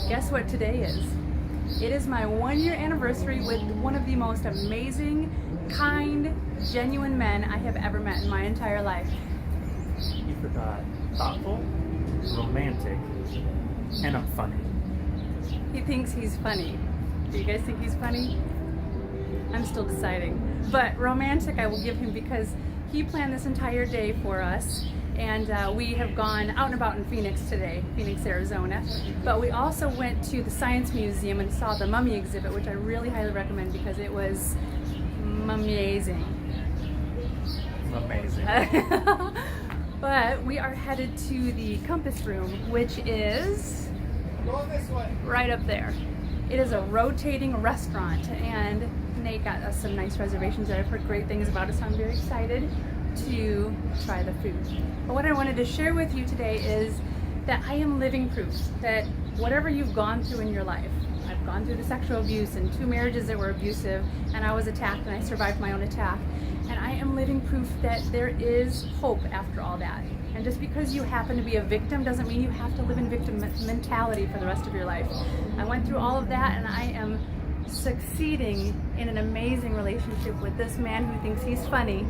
Guess what today is? It is my 1-year anniversary with one of the most amazing, kind, genuine men I have ever met in my entire life. You forgot thoughtful, romantic, and I'm funny. He thinks he's funny. Do you guys think he's funny? I'm still deciding. But romantic I will give him because he planned this entire day for us. And we have gone out and about in Phoenix today, Phoenix, Arizona. But we also went to the Science Museum and saw the mummy exhibit, which I really highly recommend because it was amazing. Amazing. But we are headed to the Compass Room, which is right up there. It is a rotating restaurant, and Nate got us some nice reservations there. I've heard great things about it, so I'm very excited to try the food. But what I wanted to share with you today is that I am living proof that whatever you've gone through in your life, I've gone through the sexual abuse and 2 marriages that were abusive, and I was attacked and I survived my own attack. And I am living proof that there is hope after all that. And just because you happen to be a victim doesn't mean you have to live in victim mentality for the rest of your life. I went through all of that, and I am succeeding in an amazing relationship with this man who thinks he's funny,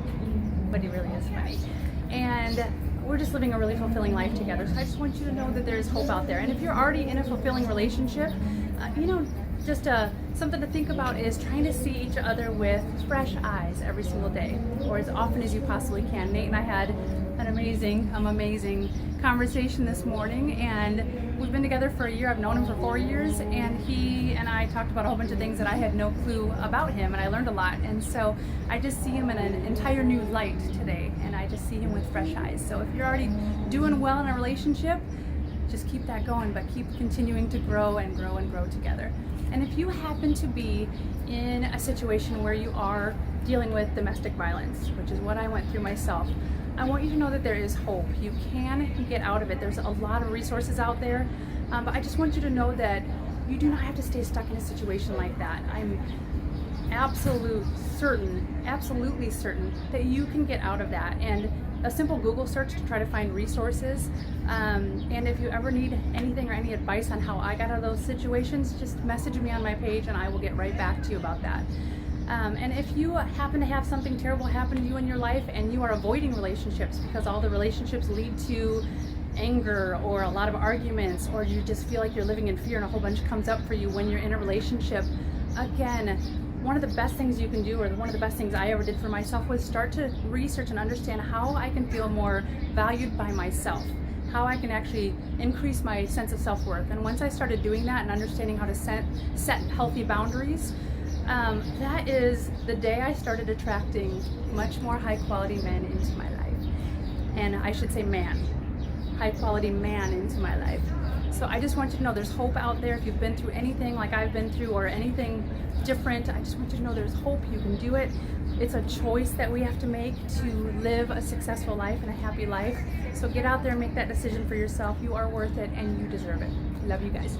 but he really is funny. And we're just living a really fulfilling life together. So I just want you to know that there's hope out there. And if you're already in a fulfilling relationship, just something to think about is trying to see each other with fresh eyes every single day, or as often as you possibly can. Nate and I had an amazing conversation this morning, and we've been together for a year. I've known him for 4 years, and he and I talked about a whole bunch of things that I had no clue about him, and I learned a lot. And so I just see him in an entire new light today, and I just see him with fresh eyes. So if you're already doing well in a relationship, just keep that going, but keep continuing to grow and grow and grow together. And if you happen to be in a situation where you are dealing with domestic violence, which is what I went through myself, I want you to know that there is hope. You can get out of it. There's a lot of resources out there, but I just want you to know that you do not have to stay stuck in a situation like that. I'm absolutely certain that you can get out of that. And a simple Google search to try to find resources. And if you ever need anything or any advice on how I got out of those situations, just message me on my page and I will get right back to you about that. And if you happen to have something terrible happen to you in your life and you are avoiding relationships because all the relationships lead to anger or a lot of arguments, or you just feel like you're living in fear and a whole bunch comes up for you when you're in a relationship, again, one of the best things you can do, or one of the best things I ever did for myself, was start to research and understand how I can feel more valued by myself, how I can actually increase my sense of self-worth. And once I started doing that and understanding how to set healthy boundaries, that is the day I started attracting much more high-quality men into my life. And I should say high-quality man into my life. So I just want you to know there's hope out there. If you've been through anything like I've been through or anything different, I just want you to know there's hope. You can do it. It's a choice that we have to make to live a successful life and a happy life. So get out there and make that decision for yourself. You are worth it and you deserve it. Love you guys.